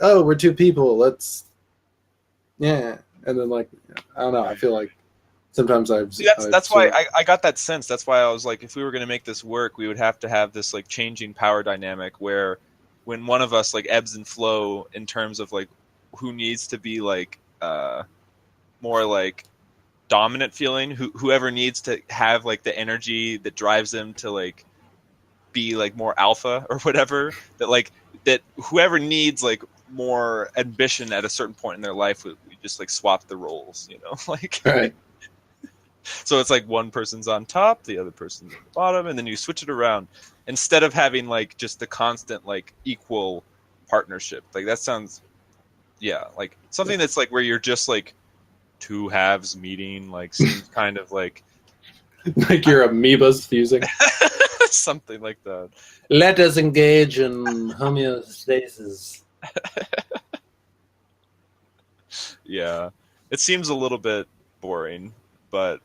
oh, we're two people, let's yeah, and then like I don't know. I feel like sometimes See, I've that's why sort of I got that sense. That's why I was like, if we were going to make this work, we would have to have this like changing power dynamic where when one of us like ebbs and flow in terms of like who needs to be like more like dominant feeling, whoever needs to have like the energy that drives them to like be like more alpha or whatever, that like that whoever needs like more ambition at a certain point in their life, we just like swap the roles, you know, like right. so it's like one person's on top, the other person's on the bottom, and then you switch it around instead of having like just the constant like equal partnership. Like that sounds, yeah, like Yeah. something that's like where you're just like two halves meeting, like seems kind of like Like your amoebas fusing. something like that. Let us engage in homeostasis. Yeah, it seems a little bit boring, but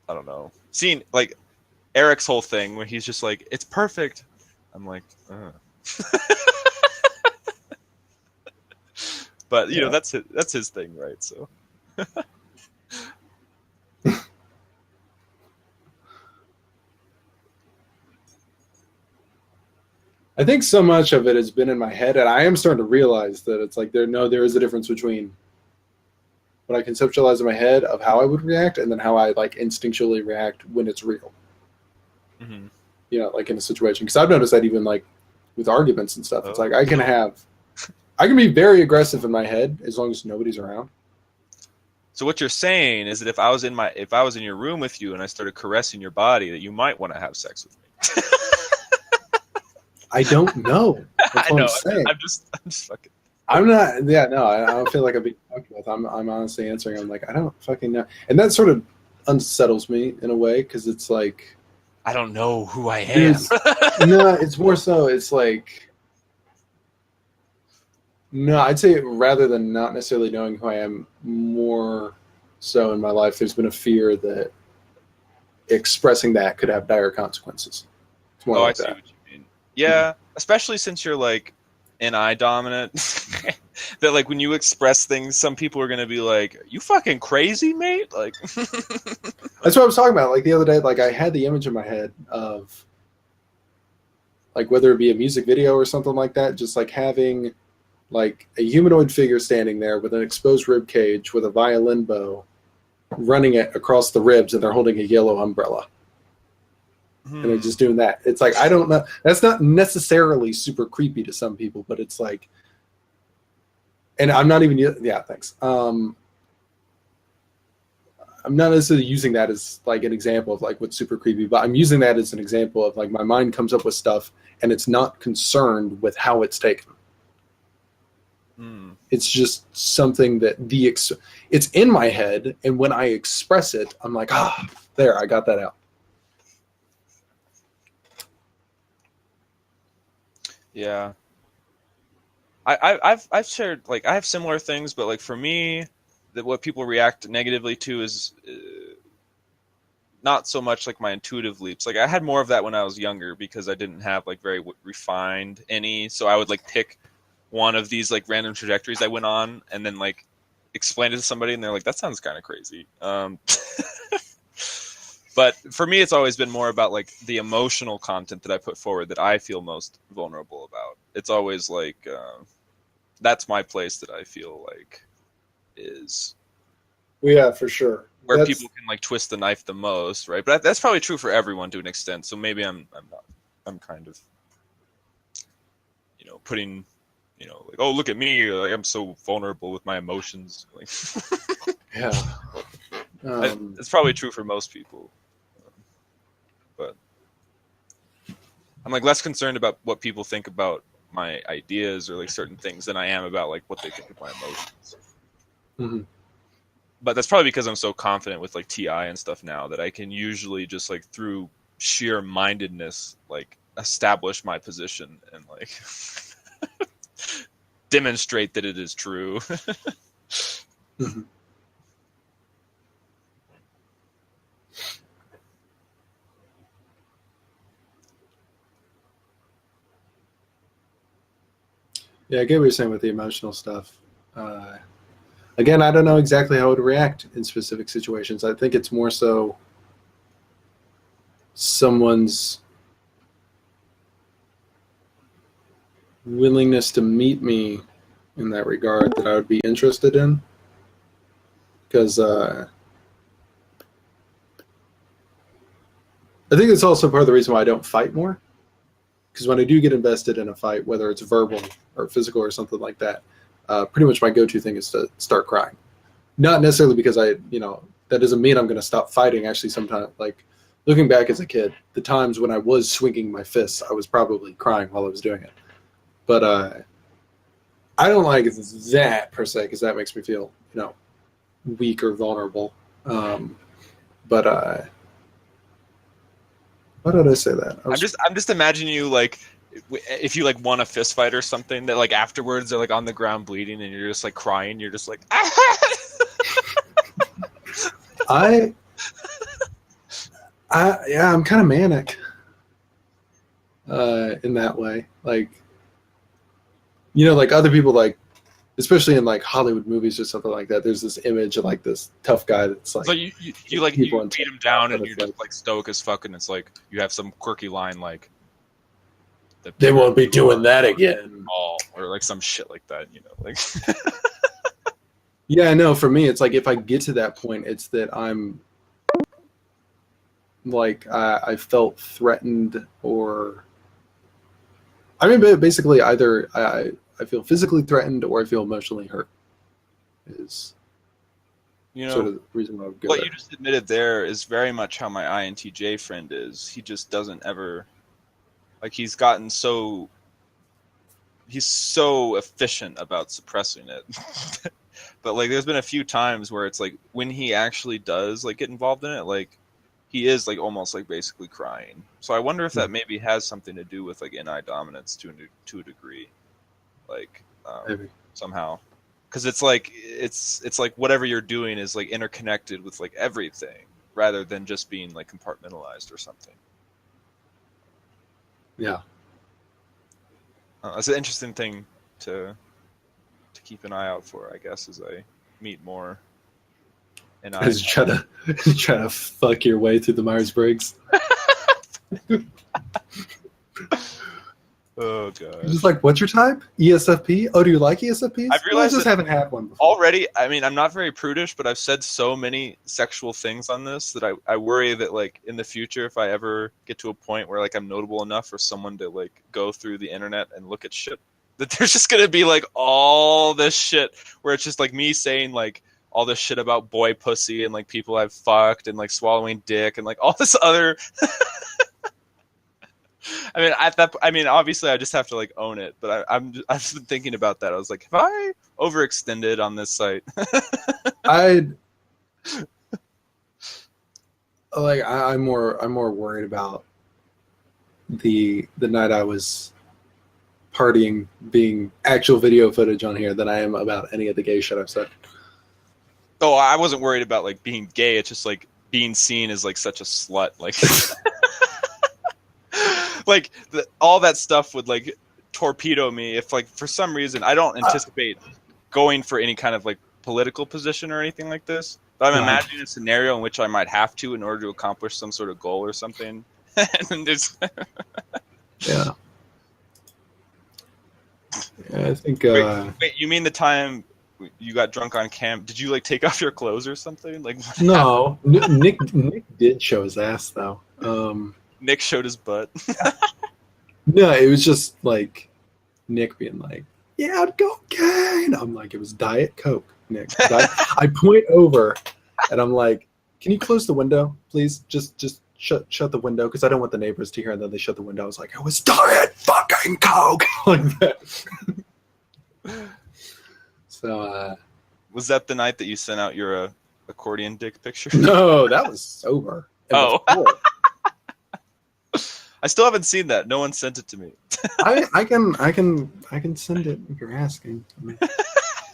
I don't know. Seeing like Eric's whole thing where he's just like, it's perfect. I'm like, but you know, Yeah. that's his thing, right? So I think so much of it has been in my head, and I am starting to realize that it's like there is a difference between what I conceptualize in my head of how I would react, and then how I like instinctually react when it's real. mm-hmm. You know, like in a situation. Because I've noticed that even like with arguments and stuff, it's like Oh, I can be very aggressive in my head as long as nobody's around. so what you're saying is that if I was in your room with you and I started caressing your body, that you might want to have sex with me. I don't know. That's I what I'm know. saying. I'm just fucking. I'm not. Yeah, no. I don't feel like I'm being fucked with. I'm honestly answering. I'm like, I don't fucking know, and that sort of unsettles me in a way because it's like I don't know who I am. there's no. It's more so. It's like no. I'd say rather than not necessarily knowing who I am, more so in my life, there's been a fear that expressing that could have dire consequences. It's more Oh, I like see that. what you mean. Mhm. Yeah, especially since you're like an I dominant. That like when you express things, some people are gonna be like, "You fucking crazy, mate!" Like, That's what I was talking about. Like the other day, like I had the image in my head of like whether it be a music video or something like that, just like having like a humanoid figure standing there with an exposed rib cage with a violin bow running it across the ribs, and they're holding a yellow umbrella and they're hmm. just doing that. It's like I don't know. That's not necessarily super creepy to some people, but it's like, and I'm not even yeah. Thanks. I'm not necessarily using that as like an example of like what's super creepy, but I'm using that as an example of like my mind comes up with stuff and it's not concerned with how it's taken. Hmm. It's just something that it's in my head, and when I express it, I'm like, there, I got that out. Yeah, I've shared like I have similar things, but like for me, that what people react negatively to is not so much like my intuitive leaps. Like I had more of that when I was younger because I didn't have like very refined any. So I would like pick one of these like random trajectories I went on and then like explain it to somebody and they're like, that sounds kind of crazy. But for me, it's always been more about like the emotional content that I put forward that I feel most vulnerable about. It's always like that's my place that I feel like is Well, yeah, for sure. where people can like twist the knife the most, right? But that's probably true for everyone to an extent. So maybe I'm not I'm kind of putting like, oh, look at me, like, I'm so vulnerable with my emotions. Like, Yeah. it's probably true for most people, but I'm like less concerned about what people think about my ideas or like certain things than I am about like what they think of my emotions. Mhm. But that's probably because I'm so confident with like TI and stuff now that I can usually just like through sheer mindedness like establish my position and like demonstrate that it is true. Mhm. Yeah, I get what you're saying with the emotional stuff. Again, I don't know exactly how I would react in specific situations. I think it's more so someone's willingness to meet me in that regard that I would be interested in. Because I think it's also part of the reason why I don't fight more. Because when I do get invested in a fight, whether it's verbal or physical or something like that, pretty much my go-to thing is to start crying. Not necessarily because that doesn't mean I'm going to stop fighting. Actually, sometimes, like looking back as a kid, the times when I was swinging my fists, I was probably crying while I was doing it. But I don't like that per se because that makes me feel, weak or vulnerable. But why did I say that? I'm just imagining you like if you like won a fist fight or something that like afterwards they're like on the ground bleeding and you're just like crying. You're just like. I'm kind of manic in that way. Like, like other people, like, especially in like Hollywood movies or something like that, there's this image of like this tough guy that's like. So you beat him down and you're just like stoic as fuck, and it's like you have some quirky line like. They won't be doing that again. Or like some shit like that, like. Yeah, I know. For me, it's like if I get to that point, it's that I'm like I felt threatened, or I mean, basically either I feel physically threatened or I feel emotionally hurt. Is sort of the reason why I would go what there. You just admitted there is very much how my INTJ friend is. He just doesn't ever. Like he's so efficient about suppressing it. But like there's been a few times where it's like when he actually does like get involved in it, like he is like almost like basically crying. So I wonder if that maybe has something to do with like NI dominance to a degree. Like somehow. Because it's like whatever you're doing is like interconnected with like everything rather than just being like compartmentalized or something. Yeah, it's an interesting thing to keep an eye out for, I guess, as I meet more. And as you try to fuck your way through the Myers-Briggs. Oh god! Just like, what's your type? ESFP? Oh, do you like ESFPs? I've realized I just haven't had one before. Already. I mean, I'm not very prudish, but I've said so many sexual things on this that I worry that like in the future, if I ever get to a point where like I'm notable enough for someone to like go through the internet and look at shit, that there's just gonna be like all this shit where it's just like me saying like all this shit about boy pussy and like people I've fucked and like swallowing dick and like all this other. I mean, obviously, I just have to like own it. But I've been thinking about that. I was like, have I overextended on this site? I'm more worried about the night I was partying being actual video footage on here than I am about any of the gay shit I've said. Oh, I wasn't worried about like being gay. It's just like being seen as like such a slut, like. Like all that stuff would like torpedo me if like for some reason I don't anticipate going for any kind of like political position or anything like this, but I'm imagining a scenario in which I might have to in order to accomplish some sort of goal or something. And there's yeah, I think wait, you mean the time you got drunk on camp? Did you like take off your clothes or something? Like no, Nick did show his ass though. Nick showed his butt. No, it was just like Nick being like, "Yeah, cocaine." I'm like, it was Diet Coke, Nick. I point over, and I'm like, "Can you close the window, please? Just shut the window because I don't want the neighbors to hear." And then they shut the window. I was like, "It was Diet fucking Coke," like that. So, was that the night that you sent out your accordion dick picture? No, that was sober. Oh. I still haven't seen that. No one sent it to me. I can send it if you're asking.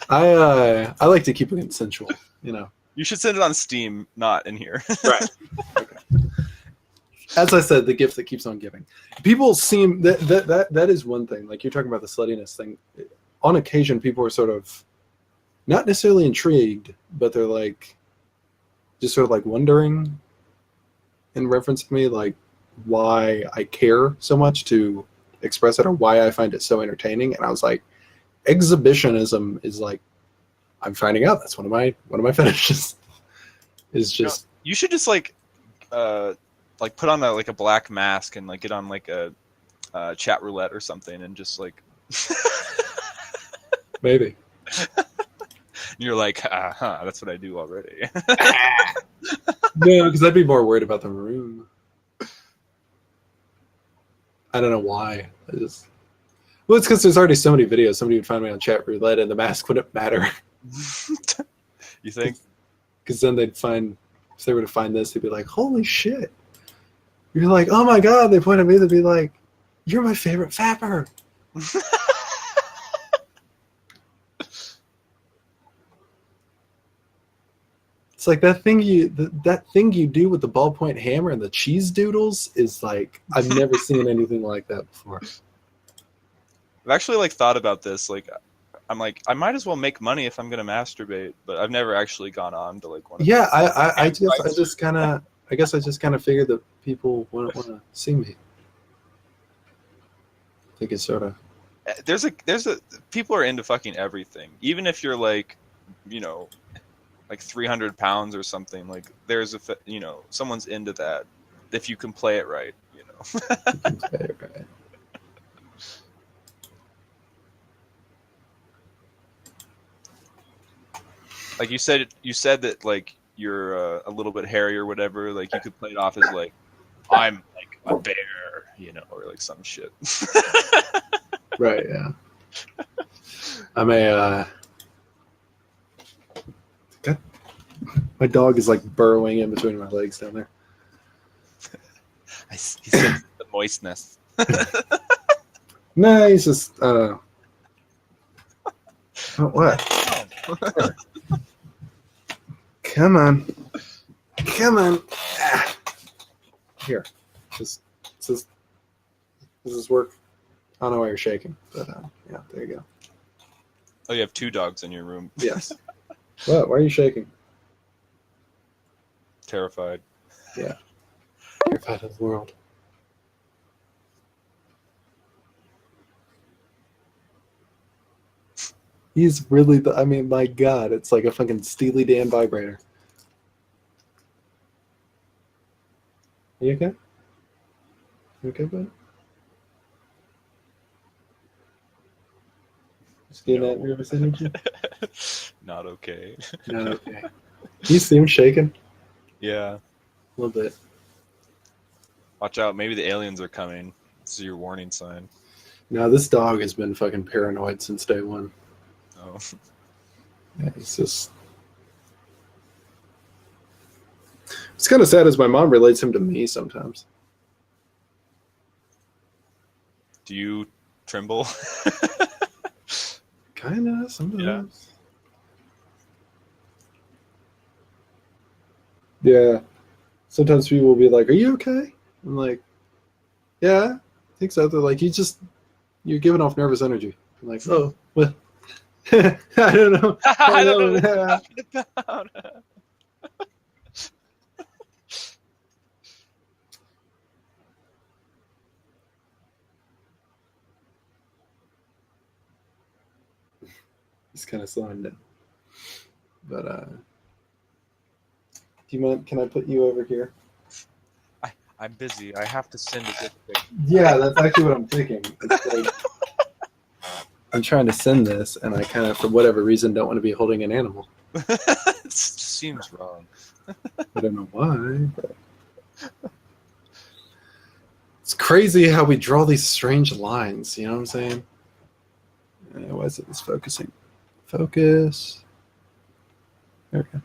I like to keep it consensual, You should send it on Steam, not in here. Right. Okay. As I said, the gift that keeps on giving. People seem that is one thing. Like you're talking about the sluttiness thing. on occasion people are sort of not necessarily intrigued, but they're like just sort of like wondering in reference to me, like why I care so much to express it or why I find it so entertaining. And I was like, exhibitionism is like, I'm finding out that's one of my fetishes. Is just you should just like put on a black mask and like get on like a chat roulette or something and just like maybe. You're like, that's what I do already. No, because I'd be more worried about the room. I don't know why. Well, it's because there's already so many videos. Somebody would find me on chat roulette, and the mask wouldn't matter. You think? Because then they'd find, if they were to find this, they'd be like, "Holy shit!" You're like, "Oh my god!" They point at me, they'd be like, "You're my favorite fapper." It's like that thing you do with the ballpoint hammer and the cheese doodles is like, I've never seen anything like that before. I've actually like thought about this. Like, I'm like, I might as well make money if I'm gonna masturbate, but I've never actually gone on to like one. Yeah, I guess I just kind of figured that people wouldn't want to see me. I think it's sort of there's a people are into fucking everything, even if you're like, you know, like 300 pounds or something. Like there's someone's into that if you can play it right, you know. You can play it right. Like you said that like you're a little bit hairy or whatever. Like you could play it off as like, I'm like a bear, you know, or like some shit. Right. Yeah. I'm a. God, my dog is like burrowing in between my legs down there. He said the moistness. No, he's just. I don't know. Oh, what? Come on. Ah. Here. Does this work? I don't know why you're shaking, but yeah, there you go. Oh, you have 2 dogs in your room. Yes. What? Why are you shaking? Terrified. Yeah. Terrified of the world. He's really I mean, my God, it's like a fucking Steely Dan vibrator. You okay? You okay, bud? Just getting that nervous energy? Not okay. No, okay. You see him shaking? Yeah. A little bit. Watch out, maybe the aliens are coming. This is your warning sign. No, this dog has been fucking paranoid since day one. Oh. Yeah, it's just... It's kind of sad as my mom relates him to me sometimes. Do you tremble? Kind of, sometimes. Yeah. Sometimes people will be like, "Are you okay?" I'm like, "Yeah, I think so." They're like, "You're giving off nervous energy." I'm like, "Oh, well, I don't know." I don't know what you're talking about. He's kind of slowing down. But do you mind? Can I put you over here? I'm busy. I have to send a dick pic. Yeah, that's actually what I'm thinking. It's like, I'm trying to send this, and I kind of, for whatever reason, don't want to be holding an animal. It just seems wrong. I don't know why. But... It's crazy how we draw these strange lines. You know what I'm saying? Why is it focusing? Focus. There we go.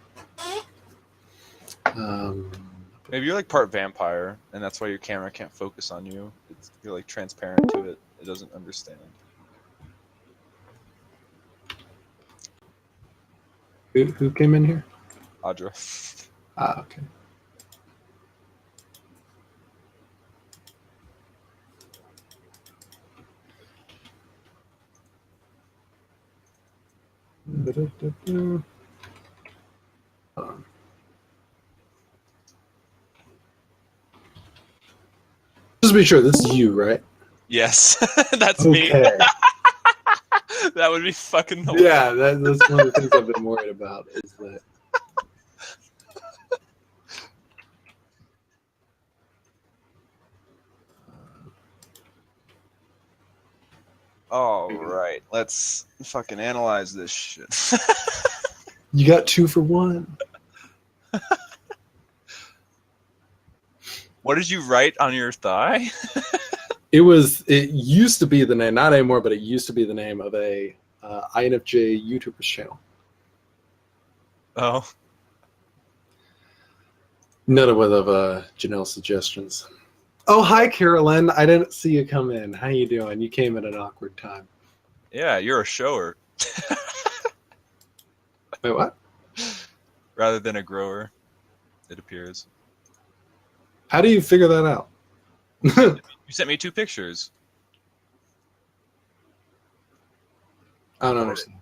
Maybe you're like part vampire, and that's why your camera can't focus on you. You're like transparent to it. It doesn't understand. Who came in here? Audra. Ah, okay. Hold on. Just be sure this is you, right? Yes, that's me. Okay. That would be fucking hilarious. Yeah, that's one of the things I've been worried about is that. All right, let's fucking analyze this shit. You got 2 for 1. What did you write on your thigh? It used to be the name, not anymore, but it used to be the name of a INFJ YouTuber's channel. Oh, Another one of Janelle's suggestions. Oh, hi, Carolyn. I didn't see you come in. How you doing? You came at an awkward time. yeah, you're a shower Wait, what? rather than a grower, it appears. How do you figure that out? You sent me 2 pictures. I don't understand.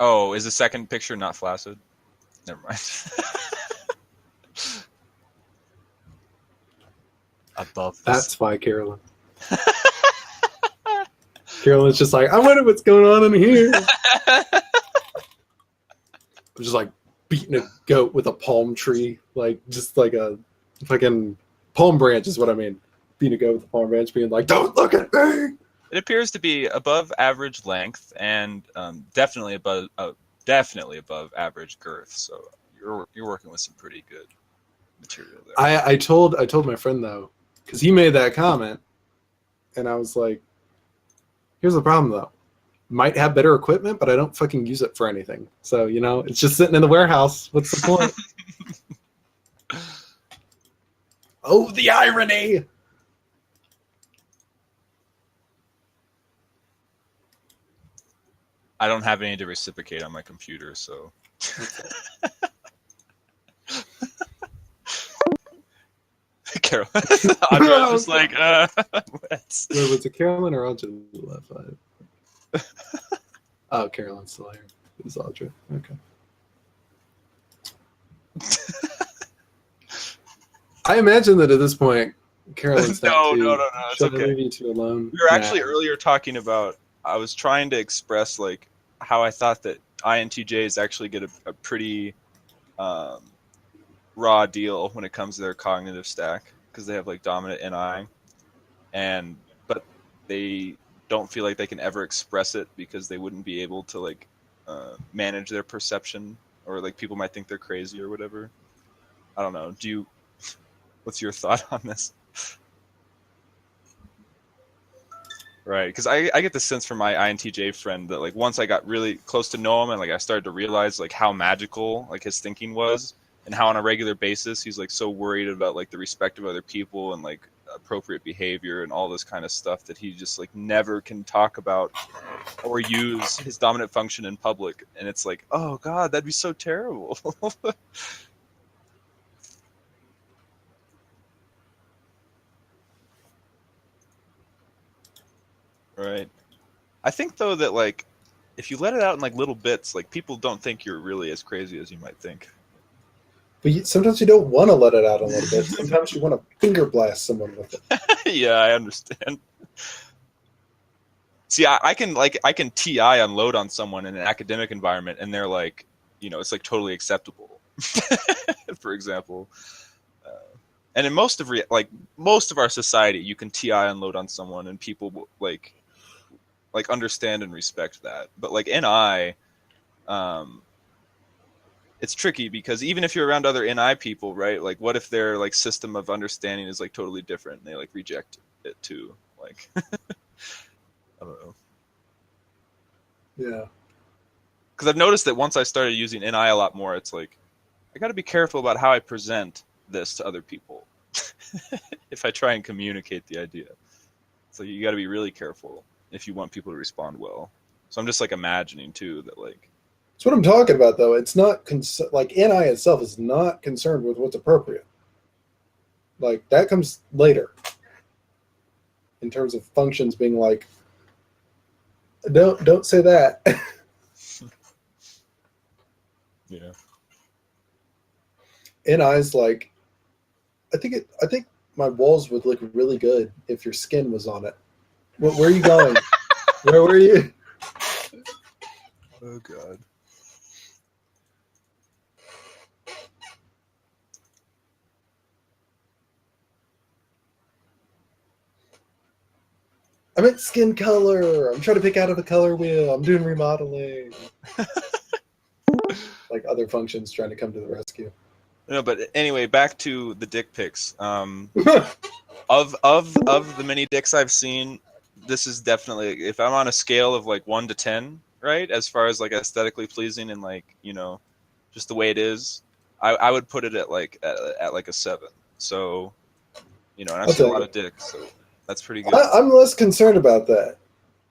Oh, is the second picture not flaccid? Never mind. Above this. That's why, Carolyn. Carolyn's just like, I wonder what's going on in here. I'm just like beating a goat with a palm tree, like just like a fucking palm branch is what I mean. Beating a goat with a palm branch, being like, "Don't look at me." It appears to be above average length and definitely above average girth. So you're working with some pretty good material there. I told my friend though, because he made that comment, and I was like, "Here's the problem though. Might have better equipment, but I don't fucking use it for anything. So it's just sitting in the warehouse. What's the point?" Oh, the irony! I don't have any to reciprocate on my computer, so. Carol, Audra was just like, Wait, was it Carolyn or Audra left? Oh, Carolyn's still here. It was Audra. Okay. I imagine that at this point, Carolyn's not No, it's Should I okay. leave you two alone? We were actually earlier talking about, I was trying to express like how I thought that INTJs actually get a pretty raw deal when it comes to their cognitive stack because they have like dominant NI, but they don't feel like they can ever express it because they wouldn't be able to like manage their perception, or like people might think they're crazy or whatever. I don't know. What's your thought on this? Right, because I get the sense from my INTJ friend that like once I got really close to know him and like I started to realize like how magical like his thinking was and how on a regular basis he's like so worried about like the respect of other people and like appropriate behavior and all this kind of stuff that he just like never can talk about or use his dominant function in public, and it's like, oh god, that'd be so terrible. Right. I think though that like if you let it out in like little bits, like people don't think you're really as crazy as you might think. But sometimes you don't want to let it out a little bit. Sometimes you want to finger blast someone with it. Yeah, I understand. See, I can TI unload on someone in an academic environment, and they're like, it's like totally acceptable. For example, and in most of our society, you can TI unload on someone, and people will, like understand and respect that. But like NI, it's tricky because even if you're around other NI people, right? Like, what if their like system of understanding is like totally different, and they like reject it too? Like, I don't know. Yeah. Because I've noticed that once I started using NI a lot more, it's like I got to be careful about how I present this to other people. If I try and communicate the idea, so you got to be really careful if you want people to respond well. So I'm just like imagining too that like That's what I'm talking about, though. It's not like NI itself is not concerned with what's appropriate. Like that comes later in terms of functions being like, don't say that. Yeah. And eyes, like, I think my walls would look really good if your skin was on it. Where are you going? Where were you? Oh god. I meant skin color. I'm trying to pick out of a color wheel. I'm doing remodeling. Like other functions trying to come to the rescue. No, but anyway, back to the dick pics. Of the many dicks I've seen, this is definitely, if I'm on a scale of like 1 to 10, right, as far as like aesthetically pleasing and like, you know, just the way it is, I would put it at like a 7. So, you know, and I've I'll seen a take lot it. of dicks, so that's pretty good. I'm less concerned about that.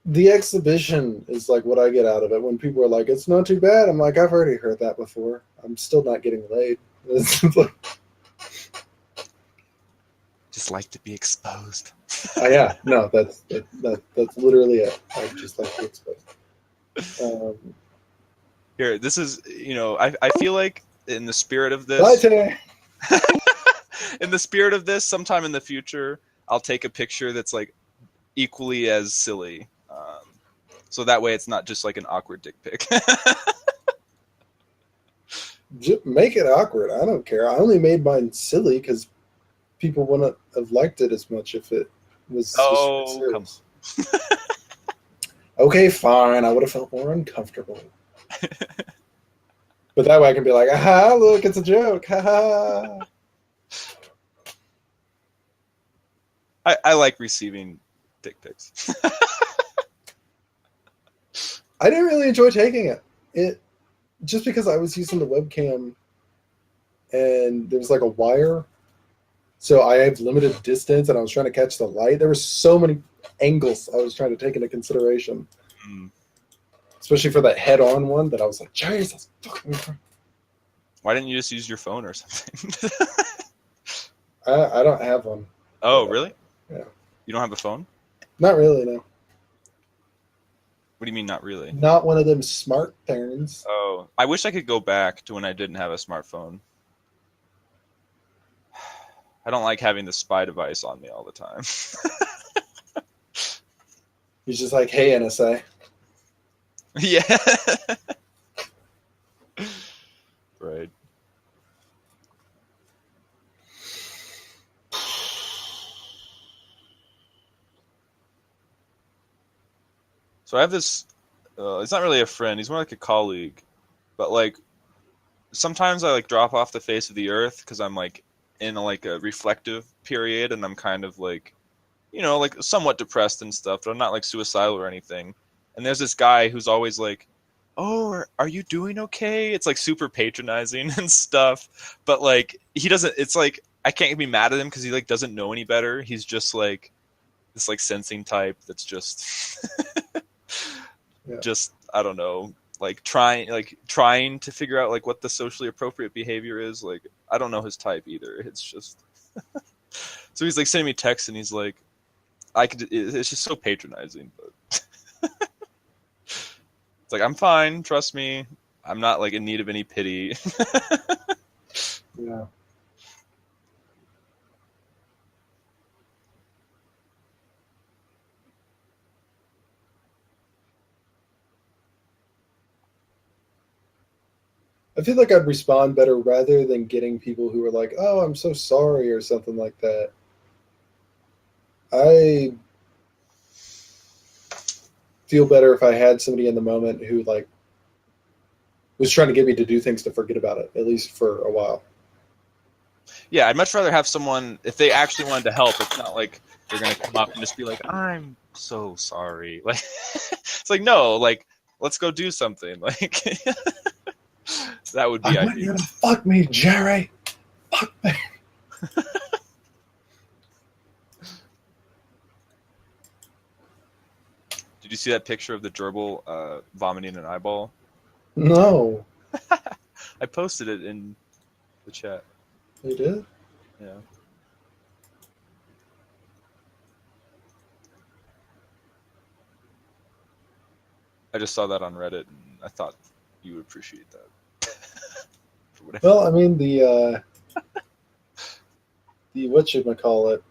The exhibition is like what I get out of it. When people are like, "It's not too bad," I'm like, "I've already heard that before. I'm still not getting laid." It's like, Just like to be exposed. yeah, no, that's literally it. I just like to expose. Here, this is, you know, I feel like in the spirit of Bye, this, Tay. in the spirit of this, sometime in the future, I'll take a picture that's like equally as silly. So that way it's not just like an awkward dick pic. Just make it awkward. I don't care. I only made mine silly because people wouldn't have liked it as much if it was just Come serious. Okay, fine. I would have felt more uncomfortable. But that way I can be like, aha, look, it's a joke. Ha. I like receiving dick pics. I didn't really enjoy taking it. It just because I was using the webcam and there was like a wire. So I have limited distance and I was trying to catch the light. There were so many angles I was trying to take into consideration. Especially for that head-on one that I was like, Jesus fucking Christ. Why didn't you just use your phone or something? I don't have one. Oh, really? Yeah. You don't have a phone? Not really, no. What do you mean, not really? Not one of them smart phones. Oh, I wish I could go back to when I didn't have a smartphone. I don't like having the spy device on me all the time. He's just like, hey, NSA. Yeah. Right. So I have this, it's not really a friend, he's more like a colleague, but like sometimes I like drop off the face of the earth because I'm like in like a reflective period and I'm kind of like, you know, like somewhat depressed and stuff, but I'm not like suicidal or anything. And there's this guy who's always like, "Oh, are you doing okay?" It's like super patronizing and stuff, but like he doesn't. It's like I can't be mad at him because he like doesn't know any better. He's just like this like sensing type that's just Yeah. just I don't know, like trying to figure out like what the socially appropriate behavior is. Like I don't know his type either. It's just so he's like sending me texts and he's like, I could. It's just so patronizing, but it's like I'm fine. Trust me, I'm not like in need of any pity. Yeah. I feel like I'd respond better rather than getting people who are like, "Oh, I'm so sorry" or something like that. I feel better if I had somebody in the moment who like was trying to get me to do things to forget about it, at least for a while. Yeah, I'd much rather have someone if they actually wanted to help. It's not like they're gonna come up and just be like, "I'm so sorry." Like it's like no, like let's go do something. Like that would be I want ideal. you to fuck me, Jerry. Fuck me. Did you see that picture of the gerbil vomiting an eyeball? No. I posted it in the chat. You did? Yeah. I just saw that on Reddit and I thought you would appreciate that. whatever. Well, I mean the whatchamacallit,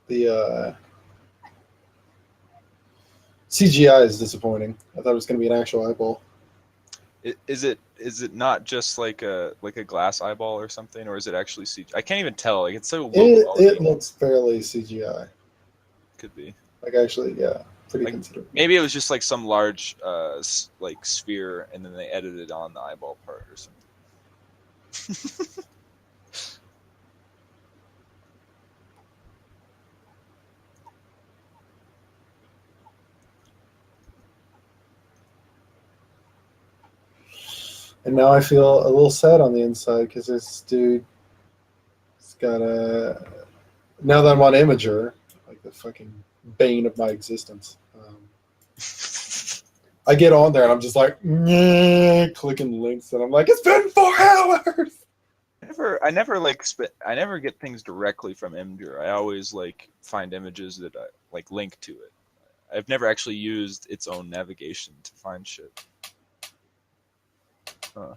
the CGI is disappointing. I thought it was going to be an actual eyeball. Is it not just like a glass eyeball or something, or is it actually CGI? I can't even tell. Like it's so low quality. It looks fairly CGI. Could be. Like actually, yeah, pretty Like, considerable. maybe it was just like some large like sphere, and then they edited on the eyeball part or something. And now I feel a little sad on the inside because this dude has got a. Now that I'm on Imager, like the fucking bane of my existence, I get on there and I'm just like clicking links, and I'm like, it's been 4 hours. I never get things directly from Imgur. I always like find images that I like link to it. I've never actually used its own navigation to find shit. Huh.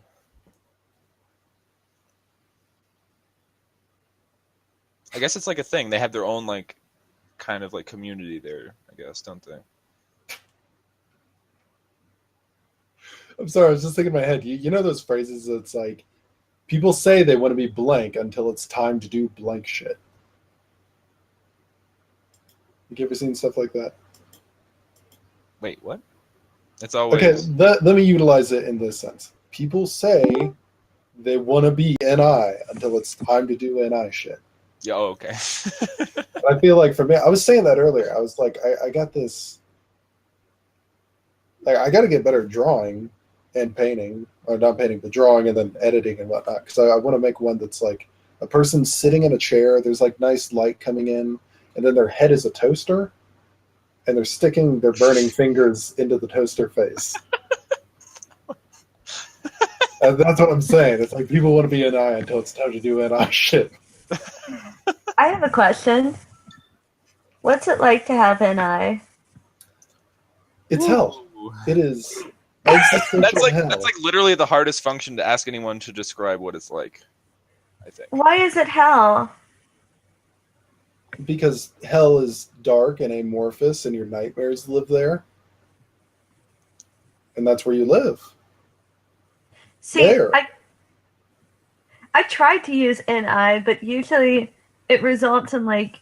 I guess it's like a thing. They have their own like kind of like community there, I guess, don't they? I'm sorry, I was just thinking in my head. You know those phrases that's like, people say they want to be blank until it's time to do blank shit. You ever seen stuff like that? Wait, what? It's always Okay, let me utilize it in this sense. People say they want to be NI until it's time to do NI shit. Yeah, oh, okay. I feel like for me, I was saying that earlier. I was like, I got this. Like, I got to get better at drawing and painting, or not painting, but drawing and then editing and whatnot. Because I want to make one that's like a person sitting in a chair. There's like nice light coming in, and then their head is a toaster, and they're sticking their burning fingers into the toaster face. And that's what I'm saying. It's like people want to be NI until it's time to do NI shit. I have a question. What's it like to have NI? It's hell. It is. That's like literally the hardest function to ask anyone to describe what it's like, I think. Why is it hell? Because hell is dark and amorphous, and your nightmares live there. And that's where you live. See, There. I tried to use NI, but usually it results in like,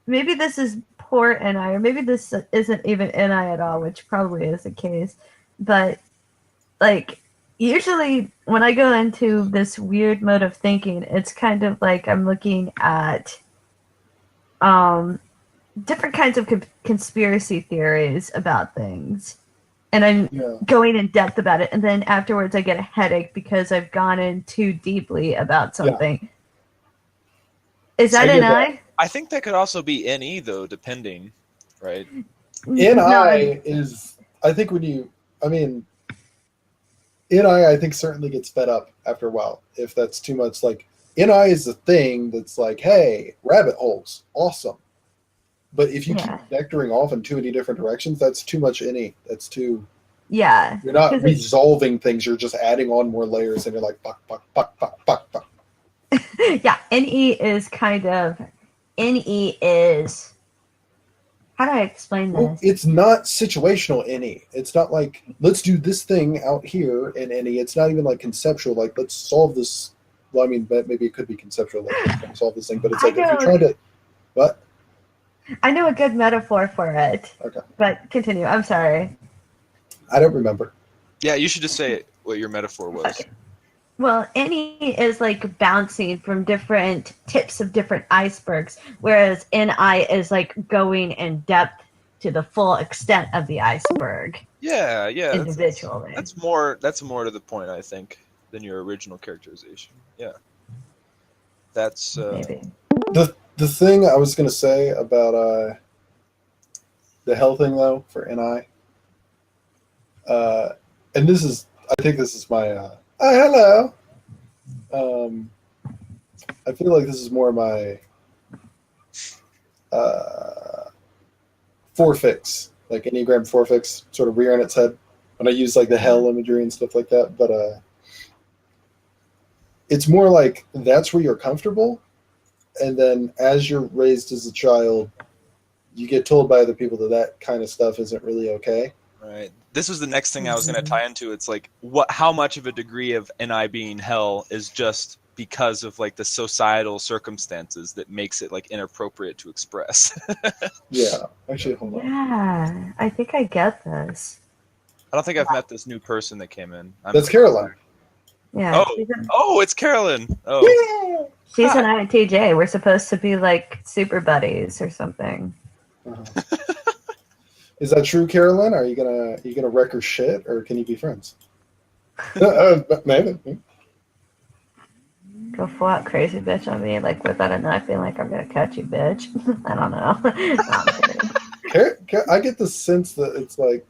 maybe this is poor NI, or maybe this isn't even NI at all, which probably is the case. But like, usually when I go into this weird mode of thinking, it's kind of like I'm looking at different kinds of conspiracy theories about things. And I'm going in depth about it, and then afterwards I get a headache because I've gone in too deeply about something. Yeah. Is that NI? I think that could also be NE though, depending, right? NI is, I think NI I think certainly gets fed up after a while if that's too much. Like, NI is a thing that's like, hey, rabbit holes, awesome. But if you keep vectoring off in too many different directions, that's too much NE. That's too. Yeah. You're not resolving things. You're just adding on more layers, and you're like, fuck. Yeah, NE is kind of. NE is. How do I explain this? Well, it's not situational NE. It's not like, let's do this thing out here in NE. It's not even like conceptual. Like, let's solve this. Well, I mean, maybe it could be conceptual. Like, let's try to solve this thing. But it's like, if you're trying to. What? I know a good metaphor for it. Okay. But continue. I'm sorry. I don't remember. Yeah, you should just say what your metaphor was. Okay. Well, NE is like bouncing from different tips of different icebergs, whereas NI is like going in depth to the full extent of the iceberg. Yeah. Individually. That's more to the point, I think, than your original characterization. Yeah. That's maybe. The thing I was going to say about the hell thing, though, for NI, and this is, I think this is my, hello. I feel like this is more my forefix, like Enneagram forefix, sort of rearing its head when I use like the hell imagery and stuff like that. But it's more like that's where you're comfortable, and then as you're raised as a child, you get told by other people that kind of stuff isn't really okay. Right. This was the next thing I was going to tie into. It's like how much of a degree of NI being hell is just because of like the societal circumstances that makes it like inappropriate to express. Yeah. Actually, hold on. Yeah, I think I get this. I don't think I've met this new person that came in. That's Caroline. Yeah. Oh, it's Carolyn. Oh, She's an INTJ. We're supposed to be like super buddies or something. Uh-huh. Is that true, Carolyn? Are you gonna wreck her shit, or can you be friends? Maybe. Go full out crazy bitch on me, like without a knife, being like, I'm gonna cut you, bitch. I don't know. No, I'm kidding. I get the sense that it's like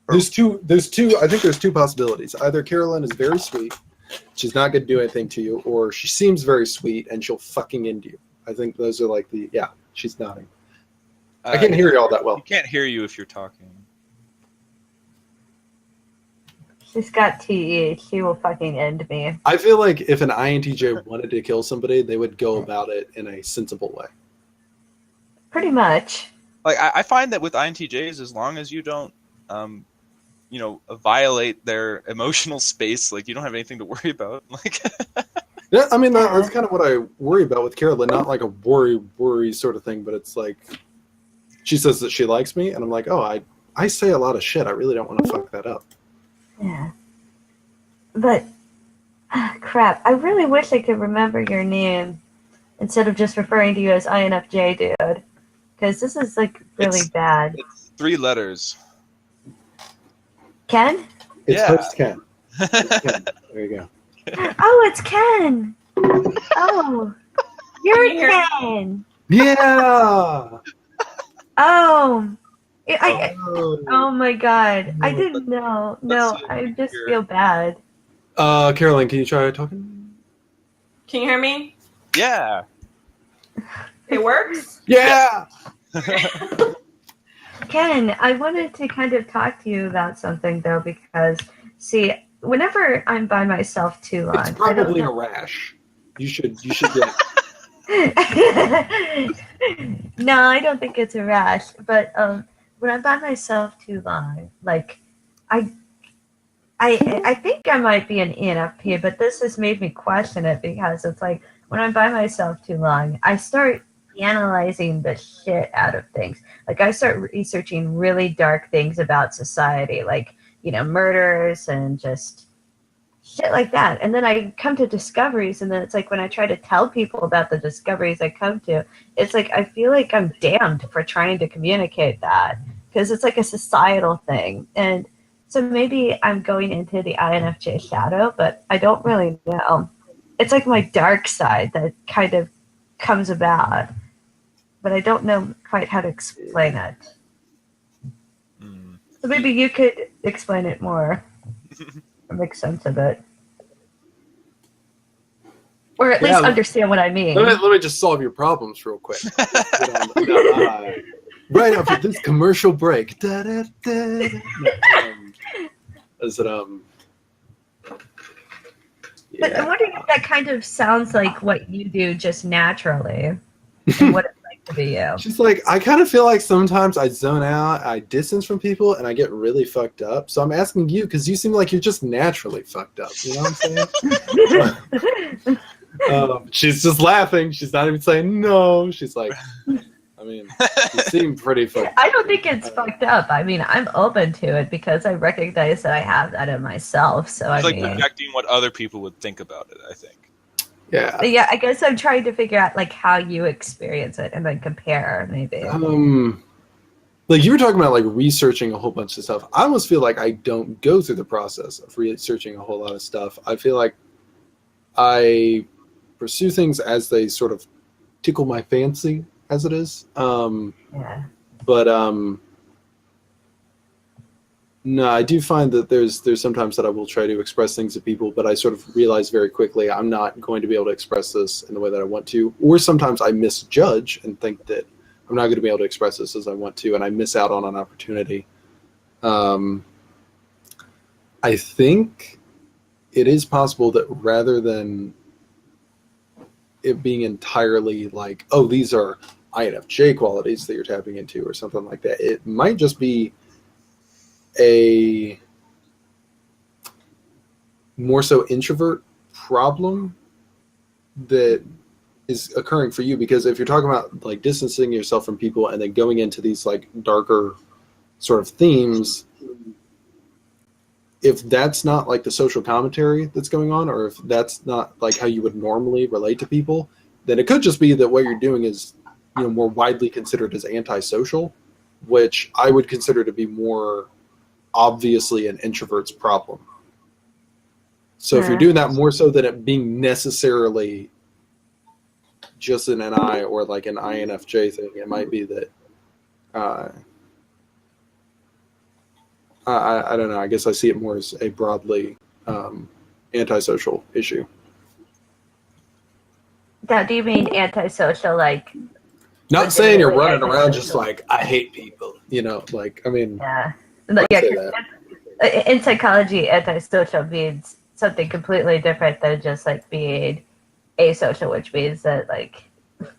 there's two. I think there's two possibilities. Either Carolyn is very sweet, she's not gonna do anything to you, or she seems very sweet and she'll fucking end you. I think those are like she's nodding. I can't hear you all that well. You can't hear you if you're talking. She's got TE. She will fucking end me. I feel like if an INTJ wanted to kill somebody, they would go about it in a sensible way. Pretty much. Like I find that with INTJs, as long as you don't, violate their emotional space, like you don't have anything to worry about. Like, yeah, I mean that's kind of what I worry about with Carolyn. Not like a worry sort of thing, but it's like she says that she likes me, and I'm like, oh, I say a lot of shit. I really don't want to fuck that up. Yeah. But, crap, I really wish I could remember your name instead of just referring to you as INFJ, dude. Because this is, like, really bad. It's 3 letters. Ken? It's Yeah. host Ken. It's Ken. There you go. Oh, it's Ken! Oh, you're Ken! Yeah! Oh! Oh my god. I didn't know. No, I just feel bad. Caroline, can you try talking? Can you hear me? Yeah. It works? Yeah! Ken, I wanted to kind of talk to you about something though, because see, whenever I'm by myself too long, It's probably a rash. You should get No, I don't think it's a rash, but when I'm by myself too long, like I think I might be an ENFP, but this has made me question it because it's like when I'm by myself too long, I start analyzing the shit out of things. Like I start researching really dark things about society, like, murders and just shit like that. And then I come to discoveries, and then it's like when I try to tell people about the discoveries I come to, it's like I feel like I'm damned for trying to communicate that because it's like a societal thing. And so maybe I'm going into the INFJ shadow, but I don't really know. It's like my dark side that kind of comes about, but I don't know quite how to explain it. So maybe you could explain it more. Or make sense of it. Or at least understand what I mean. Let me just solve your problems real quick. Right after this commercial break. Is it But I'm wondering if that kind of sounds like what you do just naturally. And what it's like to be you. She's like, I kind of feel like sometimes I zone out, I distance from people, and I get really fucked up. So I'm asking you because you seem like you're just naturally fucked up. You know what I'm saying? She's just laughing. She's not even saying no. She's like, I mean, you seem pretty fucked up. I don't think it's fucked up. I mean, I'm open to it because I recognize that I have that in myself. So It's I like mean, projecting what other people would think about it, I think. Yeah. yeah, I guess I'm trying to figure out like how you experience it and then compare maybe. Like you were talking about like researching a whole bunch of stuff. I almost feel like I don't go through the process of researching a whole lot of stuff. I feel like I pursue things as they sort of tickle my fancy, as it is. Yeah. But no, I do find that there's sometimes that I will try to express things to people, but I sort of realize very quickly I'm not going to be able to express this in the way that I want to. Or sometimes I misjudge and think that I'm not going to be able to express this as I want to, and I miss out on an opportunity. I think it is possible that rather than it being entirely like, oh, these are INFJ qualities that you're tapping into or something like that, it might just be a more so introvert problem that is occurring for you. Because if you're talking about like distancing yourself from people and then going into these like darker sort of themes, if that's not like the social commentary that's going on, or if that's not like how you would normally relate to people, then it could just be that what you're doing is, you know, more widely considered as antisocial, which I would consider to be more obviously an introvert's problem. So if you're doing that more so than it being necessarily just an NI or like an INFJ thing, it might be that I don't know. I guess I see it more as a broadly antisocial issue. Now, do you mean antisocial, like? Not saying you're running around just like, I hate people, you know, like, I mean, Yeah. In psychology, antisocial means something completely different than just like being asocial, which means that like,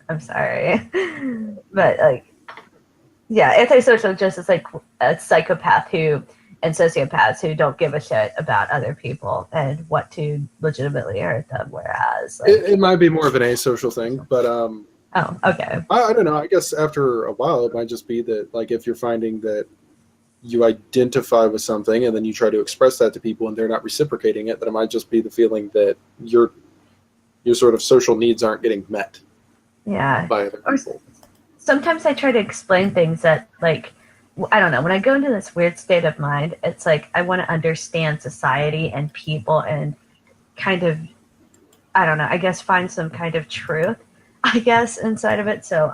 I'm sorry, but like, yeah, antisocial just is like a psychopath and sociopaths who don't give a shit about other people and what to legitimately hurt them. Whereas like, it might be more of an asocial thing, but oh, okay. I don't know. I guess after a while, it might just be that like if you're finding that you identify with something and then you try to express that to people and they're not reciprocating it, then it might just be the feeling that your sort of social needs aren't getting met. Yeah. By other people. Sometimes I try to explain things that, like, I don't know, when I go into this weird state of mind, it's like I want to understand society and people and kind of, I don't know, I guess find some kind of truth, I guess, inside of it. So,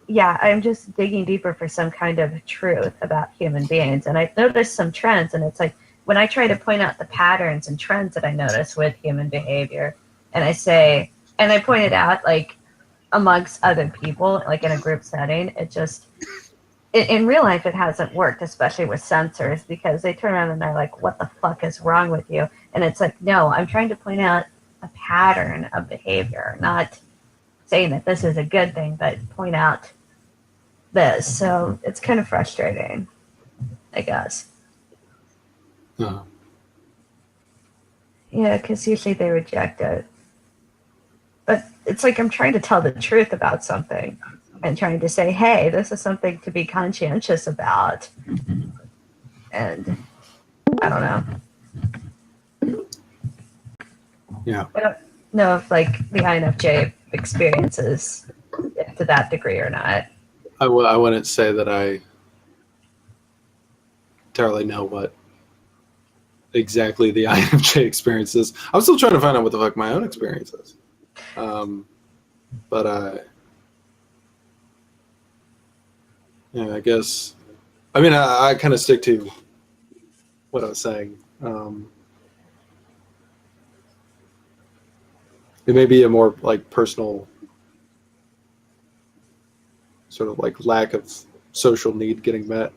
yeah, I'm just digging deeper for some kind of truth about human beings. And I've noticed some trends, and it's like when I try to point out the patterns and trends that I notice with human behavior, and I point it out, like, amongst other people, like in a group setting, it just, in real life, it hasn't worked, especially with censors, because they turn around and they're like, what the fuck is wrong with you? And it's like, no, I'm trying to point out a pattern of behavior, not saying that this is a good thing, but point out this. So it's kind of frustrating, I guess. Uh-huh. Yeah, because usually they reject it. But it's like I'm trying to tell the truth about something and trying to say, hey, this is something to be conscientious about. And I don't know. Yeah. I don't know if like the INFJ experiences it to that degree or not. I wouldn't say that I entirely know what exactly the INFJ experience is. I'm still trying to find out what the fuck my own experience is. But yeah, I guess, I mean, I kind of stick to what I was saying. It may be a more like personal sort of like lack of social need getting met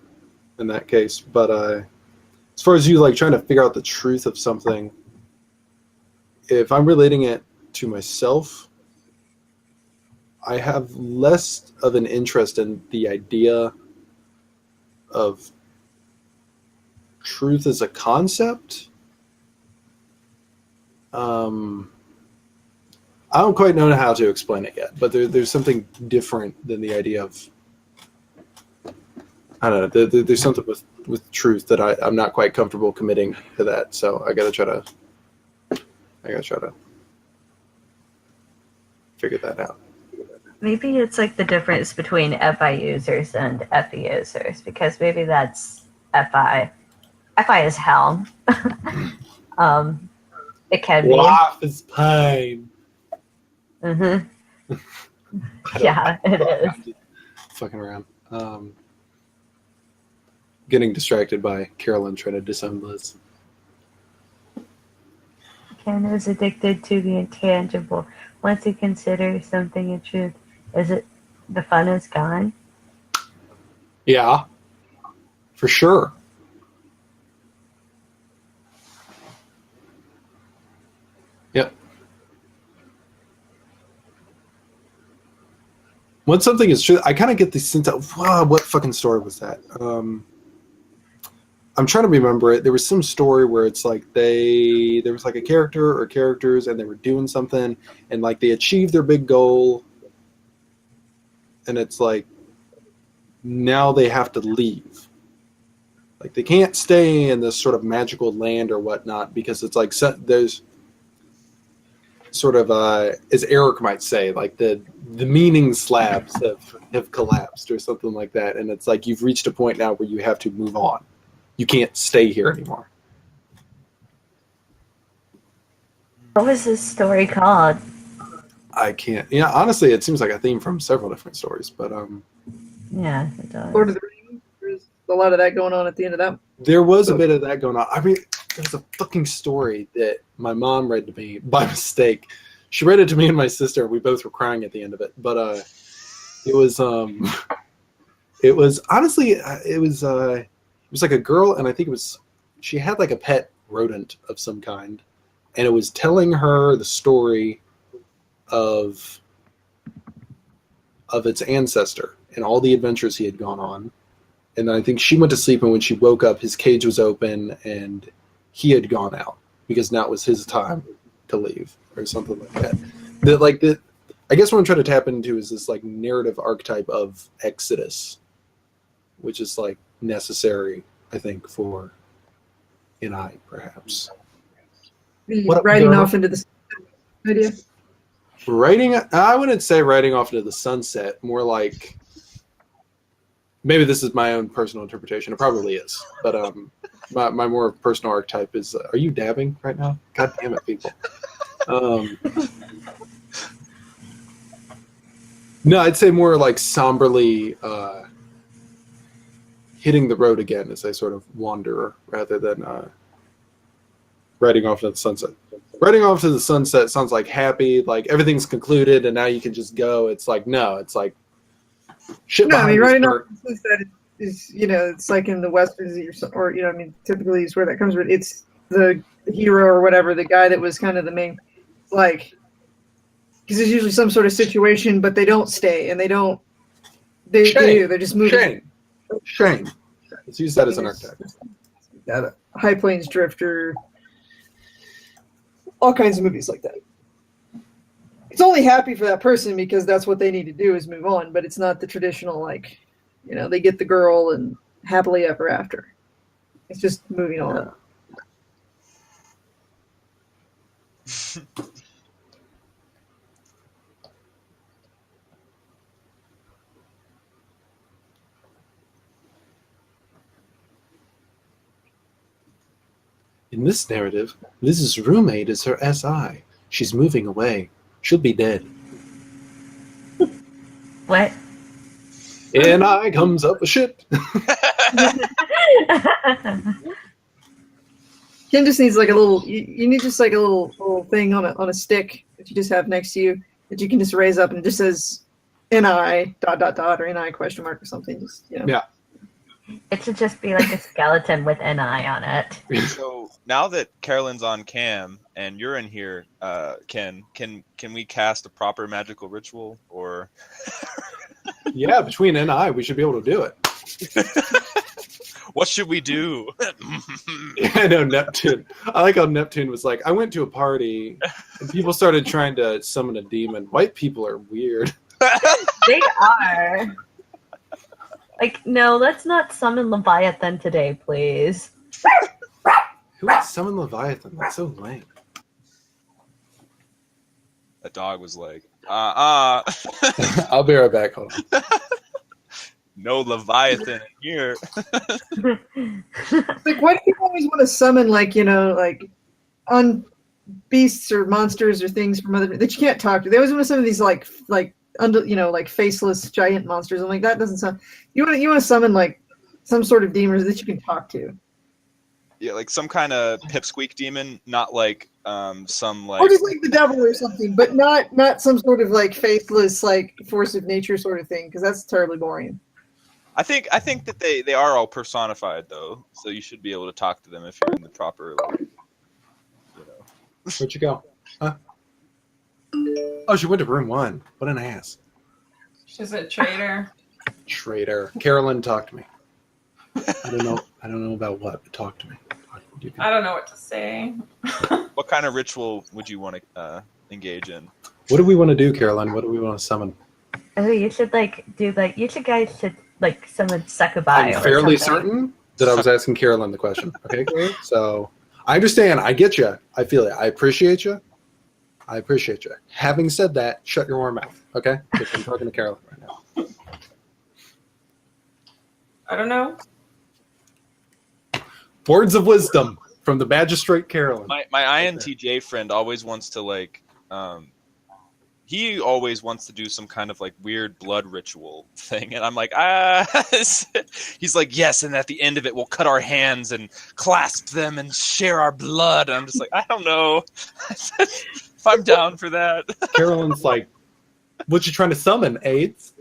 in that case. But as far as you like trying to figure out the truth of something, if I'm relating it to myself, I have less of an interest in the idea of truth as a concept. I don't quite know how to explain it yet, but there's something different than the idea of, I don't know, there's something with truth that I'm not quite comfortable committing to that. So I gotta try to figure that out. Maybe it's like the difference between FI users and FE users, because maybe that's FI. FI is hell. It can be. Life is pain. Mm-hmm. Yeah, it is. Fucking around. Getting distracted by Carolyn trying to disown Liz. Ken is addicted to the intangible. Once you consider something a truth, is it the fun is gone? Yeah, for sure. Once something is true, I kind of get the sense of, wow, what fucking story was that? I'm trying to remember it. There was some story where it's like there was like a character or characters and they were doing something and like they achieved their big goal and it's like now they have to leave. Like they can't stay in this sort of magical land or whatnot because it's like there's sort of as Eric might say, like the meaning slabs have collapsed or something like that, and it's like you've reached a point now where you have to move on. You can't stay here anymore. What was this story called? I can't. Yeah, honestly, it seems like a theme from several different stories, but Yeah, it does. Lord of the Rings. There's a lot of that going on at the end of that. there was a bit of that going on. I mean, there's a fucking story that my mom read to me by mistake. She read it to me and my sister. We both were crying at the end of it, but it was honestly it was like a girl, and I think she had like a pet rodent of some kind, and it was telling her the story of its ancestor and all the adventures he had gone on. And I think she went to sleep, and when she woke up, his cage was open and he had gone out because now it was his time to leave or something like that. I guess what I'm trying to tap into is this like narrative archetype of Exodus, which is like necessary, I think, for NI perhaps. Riding off into the idea. I wouldn't say riding off into the sunset, more like, maybe this is my own personal interpretation. It probably is, but my more personal archetype is. Are you dabbing right now? God damn it, people! No, I'd say more like somberly hitting the road again as I sort of wander, rather than riding off into the sunset. Riding off to the sunset sounds like happy, like everything's concluded and now you can just go. It's like, no, it's like shit. No, I mean, riding off to the sunset is, it's like in the westerns, or I mean, typically is where that comes from. It's the hero or whatever, the guy that was kind of the main, like, because there's usually some sort of situation, but they don't stay and they do. They're just moving. Shane. Let's use that as an archetype. High Plains Drifter. All kinds of movies like that. It's only happy for that person because that's what they need to do is move on, but it's not the traditional, like, they get the girl and happily ever after. It's just moving on. In this narrative, Liz's roommate is her SI. She's moving away. She'll be dead. What? And I comes up with shit. Ken just needs like a little. You need just like a little thing on a stick that you just have next to you that you can just raise up and it just says NI ... or NI question mark or something. Just Yeah. It should just be like a skeleton with an eye on it. So now that Carolyn's on cam and you're in here, Ken, can we cast a proper magical ritual or? Yeah, between N and I, we should be able to do it. What should we do? Yeah, I know, Neptune. I like how Neptune was like, I went to a party and people started trying to summon a demon. White people are weird. They are. Like, no, let's not summon Leviathan today, please. Who would summon Leviathan? That's so lame. That dog was like, I'll be right back. Hold on. no Leviathan here. like, why do people always want to summon on beasts or monsters or things from other that you can't talk to? They always want to summon these like faceless giant monsters. I'm like, that doesn't sound. You want to summon like some sort of demons that you can talk to. Yeah, like some kind of pipsqueak demon, not like some like. Or just like the devil or something, but not some sort of like faithless like force of nature sort of thing, because that's terribly boring. I think that they are all personified though, so you should be able to talk to them if you're in the proper like. Where'd you go? Huh? Oh, she went to room 1. What an ass. She's a traitor. Traitor. Carolyn, talk to me. I don't know about what, but talk to me. I don't know what to say. What kind of ritual would you want to engage in? What do we want to do, Carolyn? What do we want to summon? Oh, you should you guys should summon Succubi. I'm or fairly something. certain that I was asking Carolyn the question. Okay, so I understand. I get you. I feel it. I appreciate you. Having said that, shut your warm mouth. Okay, because I'm talking to Carolyn right now. I don't know. Words of wisdom from the magistrate Carolyn. My INTJ friend always wants to he always wants to do some kind of like weird blood ritual thing, and I'm like, he's like, yes, and at the end of it, we'll cut our hands and clasp them and share our blood. And I'm just like, I don't know if I'm down for that. Carolyn's like, what you trying to summon? AIDS?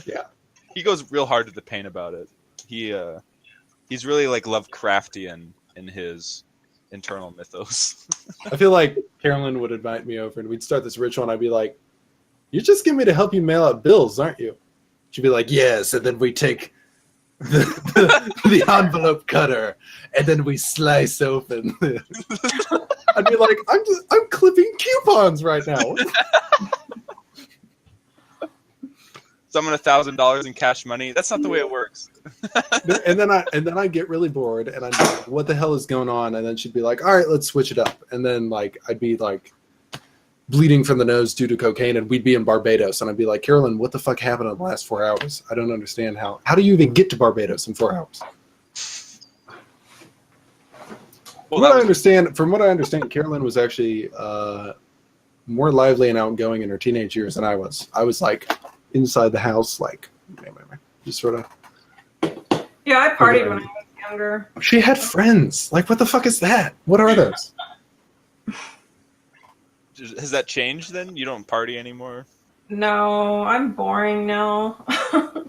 Yeah. He goes real hard to the paint about it. He's really like Lovecraftian in his internal mythos. I feel like Carolyn would invite me over and we'd start this ritual and I'd be like, you just get me to help you mail out bills, aren't you? She'd be like, yes, and then we take the envelope cutter and then we slice open. I'd be like, I'm clipping coupons right now. Summon $1,000 in cash money. That's not the way it works. and then I get really bored and I'm like, what the hell is going on? And then she'd be like, all right, let's switch it up. And then like I'd be like bleeding from the nose due to cocaine and we'd be in Barbados and I'd be like, Carolyn, what the fuck happened in the last 4 hours? I don't understand how do you even get to Barbados in 4 hours? From what I understand, Carolyn was actually more lively and outgoing in her teenage years than I was. I was like inside the house, like just sort of. Yeah, I partied when I was younger. She had friends. Like, what the fuck is that? What are those? Has that changed then? You don't party anymore? No, I'm boring now. I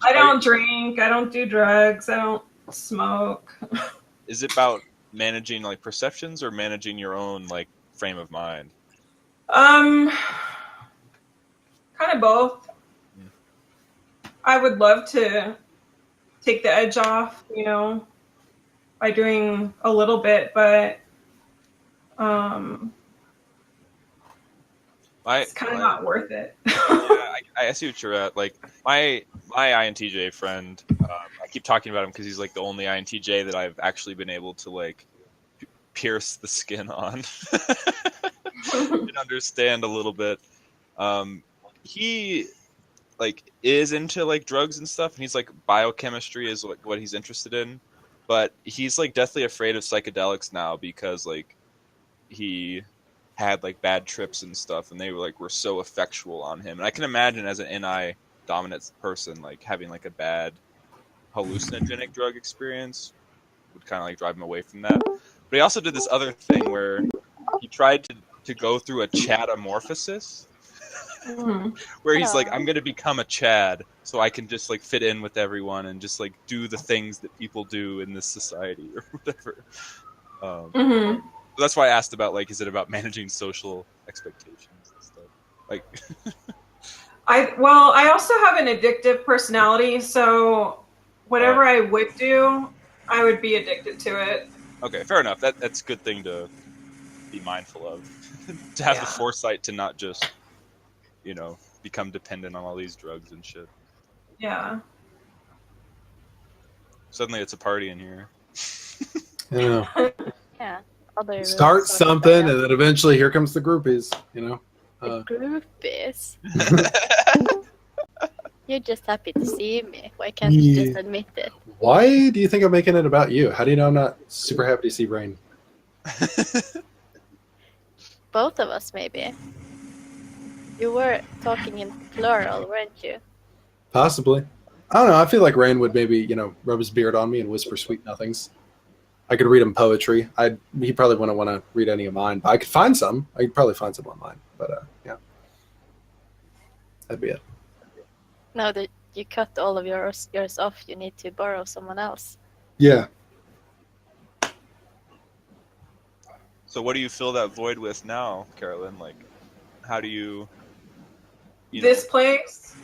I don't drink. I don't do drugs. I don't smoke. Is it about managing like perceptions or managing your own like frame of mind? Kind of both. I would love to take the edge off, by doing a little bit, but it's kind of not worth it. Yeah, I see what you're at. Like my INTJ friend, I keep talking about him because he's like the only INTJ that I've actually been able to like pierce the skin on and understand a little bit. He like is into like drugs and stuff, and he's like biochemistry is like what he's interested in, but he's like deathly afraid of psychedelics now because like he had like bad trips and stuff, and they were so effectual on him. And I can imagine as an NI dominant person, like having like a bad hallucinogenic drug experience would kind of like drive him away from that. But he also did this other thing where he tried to go through a Chadomorphosis, where he's like, I'm going to become a Chad so I can just like fit in with everyone and just like do the things that people do in this society or whatever. That's why I asked about like, is it about managing social expectations and stuff? Like, I also have an addictive personality, so whatever I would do, I would be addicted to it. Okay, fair enough. That's a good thing to be mindful of. To have the foresight to not just, become dependent on all these drugs and shit. Yeah. Suddenly it's a party in here. Yeah. Yeah. Start something, and then eventually here comes the groupies. Groupies. You're just happy to see me. Why can't you just admit it? Why do you think I'm making it about you? How do you know I'm not super happy to see Rain? Both of us, maybe. You were talking in plural, weren't you? Possibly. I don't know. I feel like Rain would maybe, rub his beard on me and whisper sweet nothings. I could read him poetry. He probably wouldn't want to read any of mine. But I could find some. I could probably find some online. But yeah, that'd be it. Now that you cut all of yours off, you need to borrow someone else. Yeah. So what do you fill that void with now, Carolyn? Like, how do you know? This place.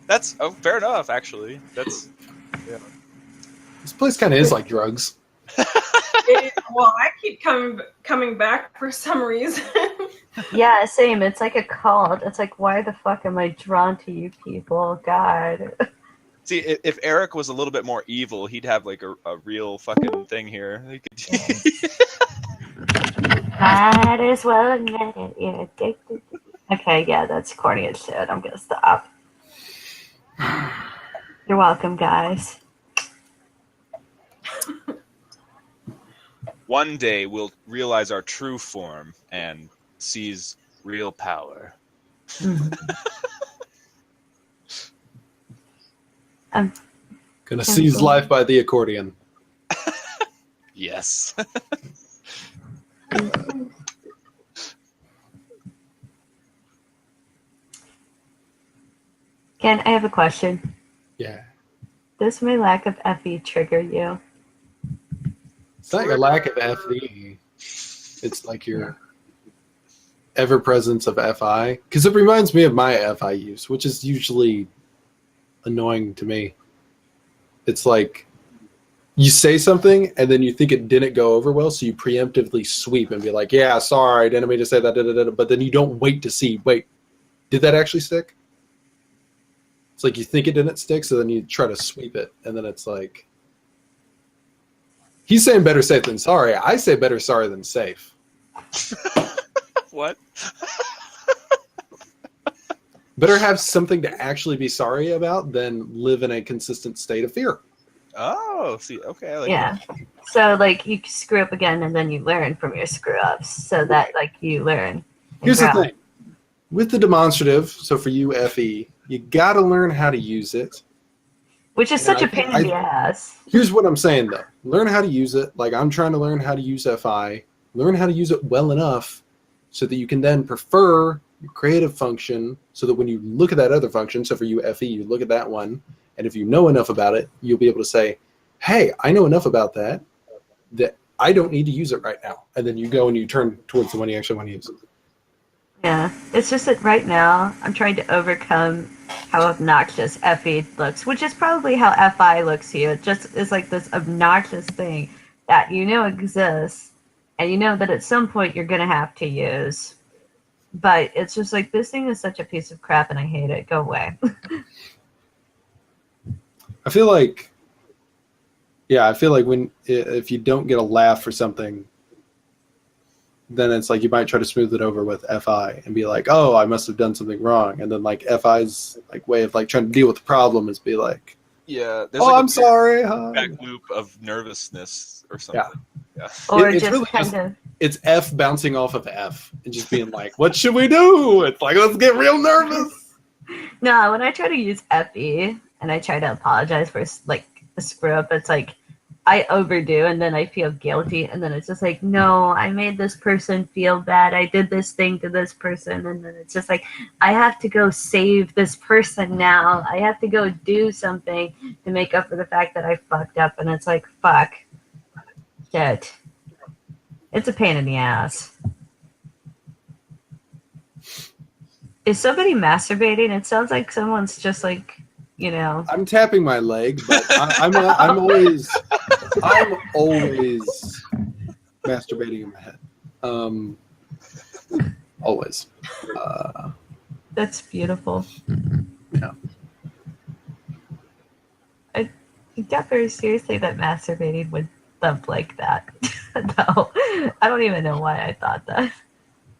That's fair enough, actually. That's This place kind of is like drugs. Well, I keep coming back for some reason. Yeah, same. It's like a cult. It's like, why the fuck am I drawn to you people? God. See, if Eric was a little bit more evil, he'd have like a real fucking thing here. He could... Might as well admit it. You're addicted. Okay, yeah, that's corny as shit. I'm gonna stop. You're welcome, guys. One day we'll realize our true form and seize real power. Gonna seize life by the accordion. Yes. Ken, I have a question. Yeah. Does my lack of FE trigger you? It's not your lack of FE. It's like your ever presence of FI. Because it reminds me of my FI use, which is usually annoying to me. It's like you say something and then you think it didn't go over well, so you preemptively sweep and be like, yeah, sorry, I didn't mean to say that, but then you don't wait to see, wait, did that actually stick? It's like you think it didn't stick, so then you try to sweep it, and then it's like, he's saying better safe than sorry. I say better sorry than safe. What? Better have something to actually be sorry about than live in a consistent state of fear. Oh, see, okay. I like Yeah. So, like, you screw up again, and then you learn from your screw-ups, so that, like, you learn. and Here's the grow. thing. With the demonstrative, so for you, FE, you got to learn how to use it. Which is Yeah, such a pain in the ass. Here's what I'm saying, though. Learn how to use it. Like, I'm trying to learn how to use FI. Learn how to use it well enough so that you can then prefer your creative function so that when you look at that other function, so for you, FE, you look at that one, and if you know enough about it, you'll be able to say, hey, I know enough about that I don't need to use it right now. And then you go and you turn towards the one you actually want to use. Yeah. It's just that right now, I'm trying to overcome how obnoxious FE looks, which is probably how FI looks to you. It just is like this obnoxious thing that you know exists, and you know that at some point you're going to have to use. But it's just like, this thing is such a piece of crap and I hate it. Go away. I feel like if you don't get a laugh for something, then it's like you might try to smooth it over with FI and be like, oh, I must have done something wrong. And then like FI's like way of like trying to deal with the problem is be like, yeah. There's oh, like I'm sorry. back loop of nervousness or something. Yeah. Or It's just really kind of. It's F bouncing off of F and just being like, what should we do? It's like, let's get real nervous. No, when I try to use FE and I try to apologize for like a screw up, it's like I overdo and then I feel guilty and then it's just like, no, I made this person feel bad. I did this thing to this person and then it's just like, I have to go save this person now. I have to go do something to make up for the fact that I fucked up, and it's like, fuck. Shit. It's a pain in the ass. Is somebody masturbating? It sounds like someone's just like, you know. I'm tapping my leg, but I'm always masturbating in my head. Always. That's beautiful. Yeah. I doubt very seriously that masturbating would thump like that. No, I don't even know why I thought that.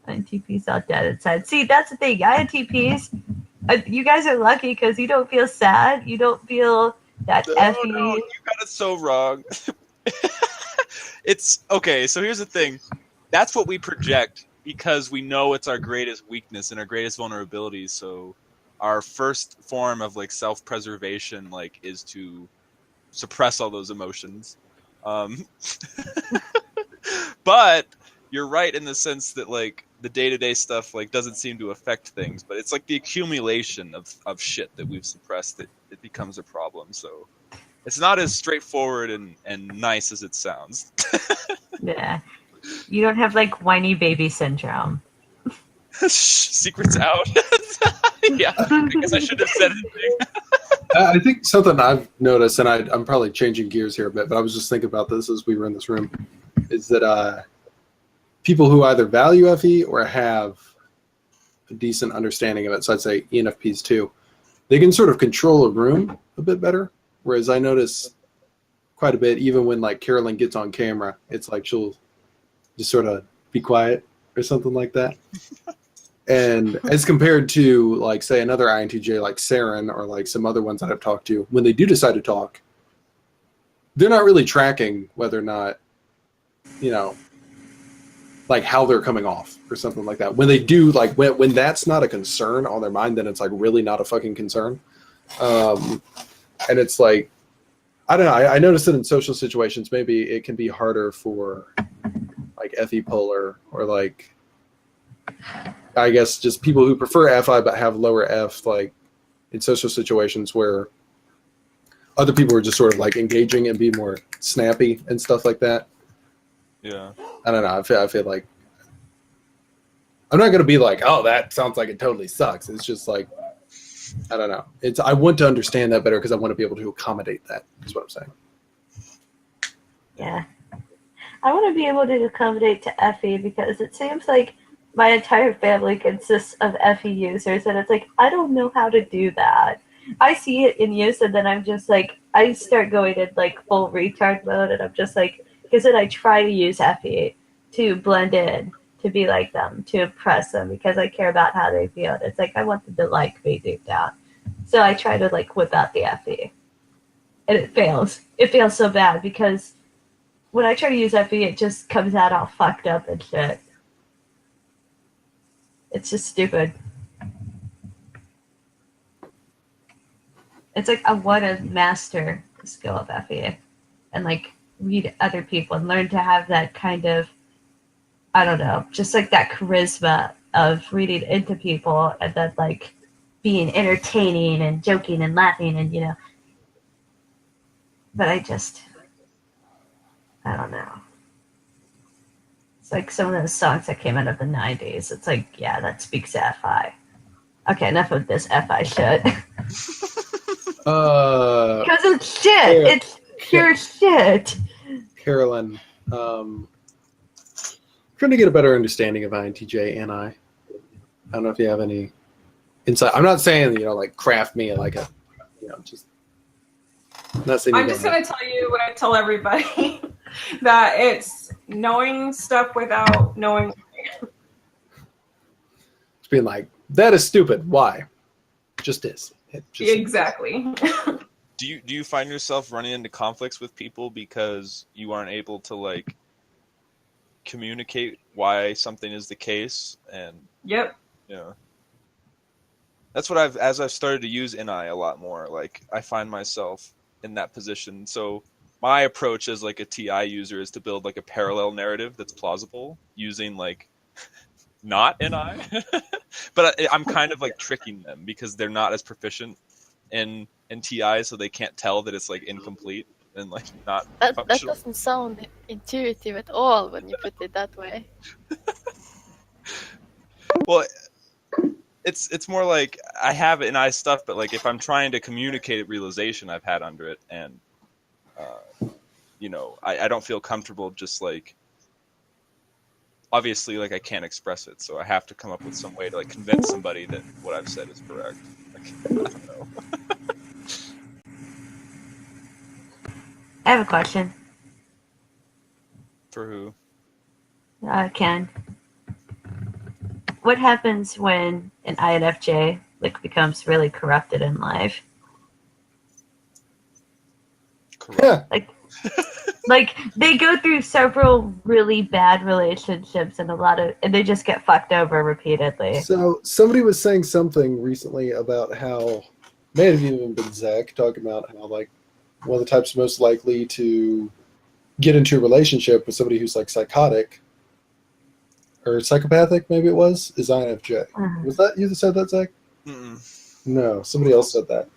INTP's all dead inside. See, that's the thing. INTPs, you guys are lucky because you don't feel sad. You don't feel that effie. No, you got it so wrong. It's okay. So here's the thing. That's what we project because we know it's our greatest weakness and our greatest vulnerability. So our first form of like self-preservation, like, is to suppress all those emotions. But you're right in the sense that like the day-to-day stuff like doesn't seem to affect things, but it's like the accumulation of shit that we've suppressed that it becomes a problem. So it's not as straightforward and nice as it sounds. Yeah. You don't have like whiny baby syndrome. Secrets out. Yeah, I guess I should have said anything. I think something I've noticed, and I'm probably changing gears here a bit, but I was just thinking about this as we were in this room, is that people who either value FE or have a decent understanding of it, so I'd say ENFPs too, they can sort of control a room a bit better. Whereas I notice quite a bit, even when like Carolyn gets on camera, it's like she'll just sort of be quiet or something like that. And as compared to like say another INTJ like Saren or like some other ones that I've talked to, when they do decide to talk, they're not really tracking whether or not, you know, like how they're coming off or something like that. When they do, like when that's not a concern on their mind, then it's like really not a fucking concern. And it's like, I don't know. I noticed that in social situations, maybe it can be harder for like FE polar or like, I guess just people who prefer FI but have lower F, like in social situations where other people are just sort of like engaging and be more snappy and stuff like that. Yeah. I don't know. I feel like I'm not going to be like, oh, that sounds like it totally sucks. It's just like, I don't know. I want to understand that better because I want to be able to accommodate that, is what I'm saying. Yeah. I want to be able to accommodate to FE because it seems like my entire family consists of FE users, and it's like, I don't know how to do that. I see it in use, and then I'm just like, I start going in like full retard mode, and I'm just like, because then I try to use FE to blend in, to be like them, to impress them, because I care about how they feel. It's like, I want them to like me deep down. So I try to like whip out the FE. And it fails. It fails so bad, because when I try to use FE, it just comes out all fucked up and shit. It's just stupid. It's like I want to master the skill of FE and like read other people and learn to have that kind of, I don't know, just like that charisma of reading into people and then like being entertaining and joking and laughing and, you know. But I don't know. It's like some of those songs that came out of the 90s. It's like, yeah, that speaks to FI. Okay, enough of this FI shit. Because it's shit. Yeah. It's pure shit. Carolyn, trying to get a better understanding of INTJ and I don't know if you have any insight. I'm not saying, you know, like craft me like a, you know, just not saying. I'm just going to tell you what I tell everybody, that it's knowing stuff without knowing. It's being like, that is stupid. Why? Just is. It just Exactly. Do you find yourself running into conflicts with people because you aren't able to like communicate why something is the case? And Yep. yeah, that's what as I've started to use NI a lot more. Like I find myself in that position. So my approach as like a TI user is to build like a parallel narrative that's plausible using like not NI, but I'm kind of like tricking them because they're not as proficient in TI, so they can't tell that it's like incomplete and like not That functional. doesn't sound intuitive at all when you put it that way. Well, it's more like I have NI stuff, but like if I'm trying to communicate realization I've had under it, and you know, I don't feel comfortable just like, obviously like I can't express it, so I have to come up with some way to like convince somebody that what I've said is correct. Like, I don't know. I have a question. For who? Ken. What happens when an INFJ like becomes really corrupted in life? Correct. Yeah. Like they go through several really bad relationships and and they just get fucked over repeatedly. So somebody was saying something recently about how, may have even been Zach, talking about how like one of the types most likely to get into a relationship with somebody who's like psychotic or psychopathic, maybe it was, is INFJ. Was that you that said that, Zach? Mm-mm. No, somebody else said that.